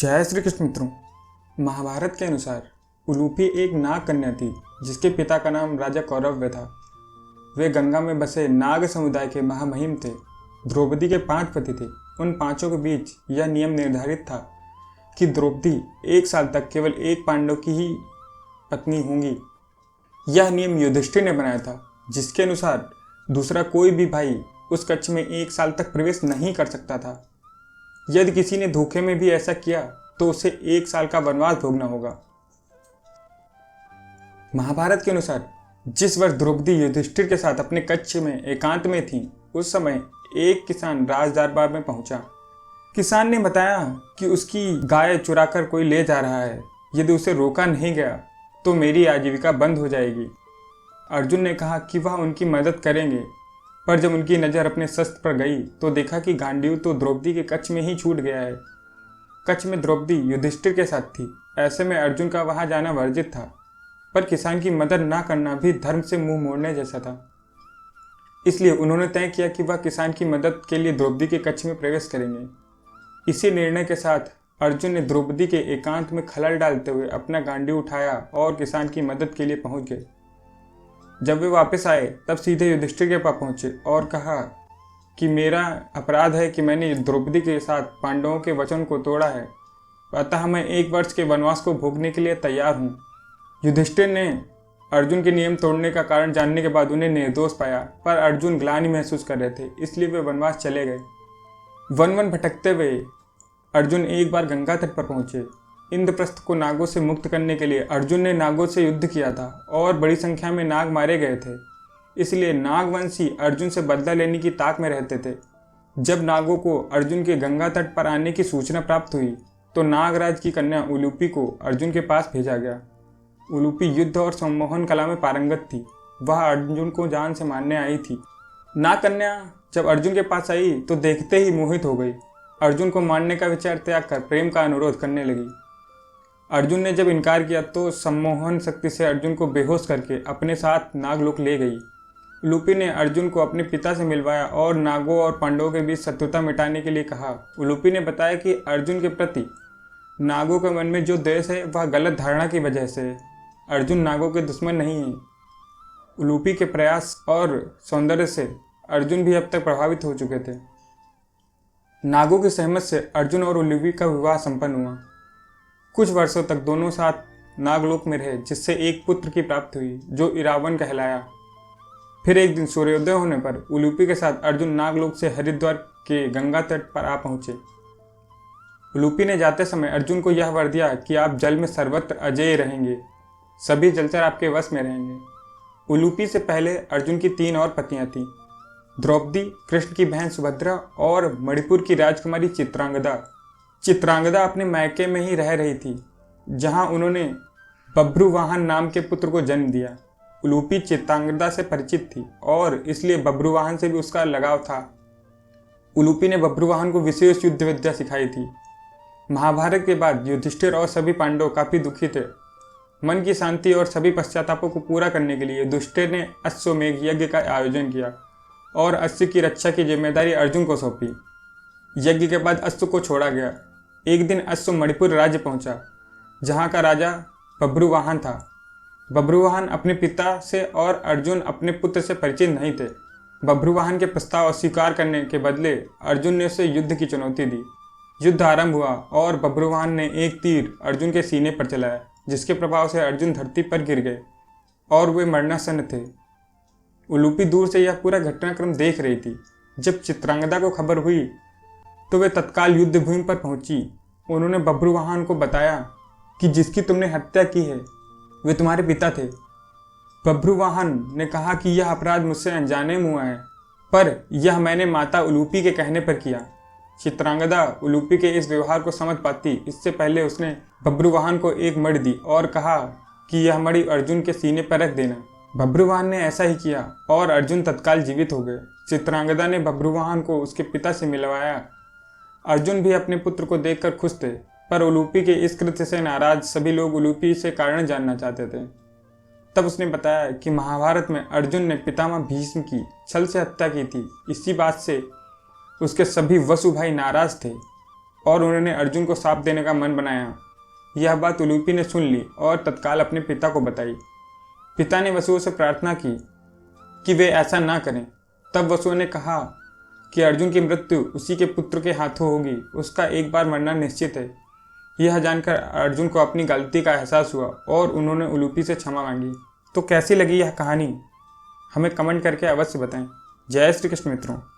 जय श्री कृष्ण मित्रों। महाभारत के अनुसार उलूपी एक नाग कन्या थी जिसके पिता का नाम राजा कौरव्य था। वे गंगा में बसे नाग समुदाय के महामहिम थे। द्रौपदी के 5 पति थे। उन पांचों के बीच यह नियम निर्धारित था कि द्रौपदी 1 साल तक केवल एक पांडव की ही पत्नी होंगी। यह नियम युधिष्ठिर ने बनाया था, जिसके अनुसार दूसरा कोई भी भाई उस कक्ष में 1 साल तक प्रवेश नहीं कर सकता था। यदि किसी ने धोखे में भी ऐसा किया तो उसे 1 साल का वनवास भोगना होगा। महाभारत के अनुसार जिस वर्ष द्रौपदी युधिष्ठिर के साथ अपने कक्ष में एकांत में थी, उस समय एक किसान राज दरबार में पहुंचा। किसान ने बताया कि उसकी गाय चुराकर कोई ले जा रहा है। यदि उसे रोका नहीं गया तो मेरी आजीविका बंद हो जाएगी। अर्जुन ने कहा कि वह उनकी मदद करेंगे, पर जब उनकी नज़र अपने शस्त्र पर गई तो देखा कि गांडीव तो द्रौपदी के कक्ष में ही छूट गया है। कक्ष में द्रौपदी युधिष्ठिर के साथ थी। ऐसे में अर्जुन का वहां जाना वर्जित था, पर किसान की मदद ना करना भी धर्म से मुंह मोड़ने जैसा था। इसलिए उन्होंने तय किया कि वह किसान की मदद के लिए द्रौपदी के कक्ष में प्रवेश करेंगे। इसी निर्णय के साथ अर्जुन ने द्रौपदी के एकांत में खलल डालते हुए अपना गांडीव उठाया और किसान की मदद के लिए पहुंच गए। जब वे वापस आए तब सीधे युधिष्ठिर के पास पहुंचे और कहा कि मेरा अपराध है कि मैंने द्रौपदी के साथ पांडवों के वचन को तोड़ा है, अतः मैं 1 वर्ष के वनवास को भोगने के लिए तैयार हूँ। युधिष्ठिर ने अर्जुन के नियम तोड़ने का कारण जानने के बाद उन्हें निर्दोष पाया, पर अर्जुन ग्लानि महसूस कर रहे थे, इसलिए वे वनवास चले गए। वन भटकते हुए अर्जुन एक बार गंगा तट पर पहुंचे। इंद्रप्रस्थ को नागों से मुक्त करने के लिए अर्जुन ने नागों से युद्ध किया था और बड़ी संख्या में नाग मारे गए थे। इसलिए नागवंशी अर्जुन से बदला लेने की ताक में रहते थे। जब नागों को अर्जुन के गंगा तट पर आने की सूचना प्राप्त हुई तो नागराज की कन्या उलूपी को अर्जुन के पास भेजा गया। उलूपी युद्ध और सम्मोहन कला में पारंगत थी। वह अर्जुन को जान से मारने आई थी। नाग कन्या जब अर्जुन के पास आई तो देखते ही मोहित हो गई। अर्जुन को मारने का विचार त्याग कर प्रेम का अनुरोध करने लगी। अर्जुन ने जब इनकार किया तो सम्मोहन शक्ति से अर्जुन को बेहोश करके अपने साथ नागलोक ले गई। उलूपी ने अर्जुन को अपने पिता से मिलवाया और नागों और पांडवों के बीच शत्रुता मिटाने के लिए कहा। उलूपी ने बताया कि अर्जुन के प्रति नागों के मन में जो द्वेष है वह गलत धारणा की वजह से है। अर्जुन नागों के दुश्मन नहीं है। उलूपी के प्रयास और सौंदर्य से अर्जुन भी अब तक प्रभावित हो चुके थे। नागों की सहमत से अर्जुन और उलूपी का विवाह संपन्न हुआ। कुछ वर्षों तक दोनों साथ नागलोक में रहे, जिससे एक पुत्र की प्राप्ति हुई जो इरावन कहलाया। फिर एक दिन सूर्योदय होने पर उलूपी के साथ अर्जुन नागलोक से हरिद्वार के गंगा तट पर आ पहुंचे। उलूपी ने जाते समय अर्जुन को यह वर दिया कि आप जल में सर्वत्र अजेय रहेंगे, सभी जलचर आपके वश में रहेंगे। उलूपी से पहले अर्जुन की 3 और पत्नियां थीं, द्रौपदी, कृष्ण की बहन सुभद्रा और मणिपुर की राजकुमारी चित्रांगदा। चित्रांगदा अपने मायके में ही रह रही थी, जहां उन्होंने बभ्रुवाहन नाम के पुत्र को जन्म दिया। उलूपी चित्रांगदा से परिचित थी और इसलिए बभ्रुवाहन से भी उसका लगाव था। उलूपी ने बभ्रुवाहन को विशेष युद्ध विद्या सिखाई थी। महाभारत के बाद युधिष्ठिर और सभी पांडव काफी दुखी थे। मन की शांति और सभी पश्चातापों को पूरा करने के लिए युधिष्ठिर ने अश्वमेघ यज्ञ का आयोजन किया और अश्व की रक्षा की जिम्मेदारी अर्जुन को सौंपी। यज्ञ के बाद अश्व को छोड़ा गया। एक दिन अश्व मणिपुर राज्य पहुंचा, जहां का राजा बभ्रुवाहन था। बभ्रुवाहन अपने पिता से और अर्जुन अपने पुत्र से परिचित नहीं थे। बभ्रुवाहन के प्रस्ताव अस्वीकार करने के बदले अर्जुन ने उसे युद्ध की चुनौती दी। युद्ध आरंभ हुआ और बभ्रुवाहन ने एक तीर अर्जुन के सीने पर चलाया, जिसके प्रभाव से अर्जुन धरती पर गिर गए और वे मरणासन्न थे। उलूपी दूर से यह पूरा घटनाक्रम देख रही थी। जब चित्रांगदा को खबर हुई तो वे तत्काल युद्ध भूमि पर पहुंची। उन्होंने बभ्रुवाहन को बताया कि जिसकी तुमने हत्या की है वे तुम्हारे पिता थे। बभ्रुवाहन ने कहा कि यह अपराध मुझसे अनजाने में हुआ है, पर यह मैंने माता उलूपी के कहने पर किया। चित्रांगदा उलूपी के इस व्यवहार को समझ पाती, इससे पहले उसने बभ्रुवाहन को एक मणि दी और कहा कि यह मणि अर्जुन के सीने पर रख देना। बभ्रुवाहन ने ऐसा ही किया और अर्जुन तत्काल जीवित हो गए। चित्रांगदा ने बभ्रुवाहन को उसके पिता से मिलवाया। अर्जुन भी अपने पुत्र को देखकर खुश थे, पर उलूपी के इस कृत्य से नाराज सभी लोग उलूपी से कारण जानना चाहते थे। तब उसने बताया कि महाभारत में अर्जुन ने पितामह भीष्म की छल से हत्या की थी। इसी बात से उसके सभी वसु भाई नाराज थे। और उन्होंने अर्जुन को श्राप देने का मन बनाया। यह बात उलूपी ने सुन ली और तत्काल अपने पिता को बताई। पिता ने वसुओं से प्रार्थना की कि वे ऐसा ना करें। तब वसुओं ने कहा कि अर्जुन की मृत्यु उसी के पुत्र के हाथों होगी, उसका एक बार मरना निश्चित है। यह जानकर अर्जुन को अपनी गलती का एहसास हुआ और उन्होंने उलूपी से क्षमा मांगी। तो कैसी लगी यह कहानी हमें कमेंट करके अवश्य बताएं। जय श्री कृष्ण मित्रों।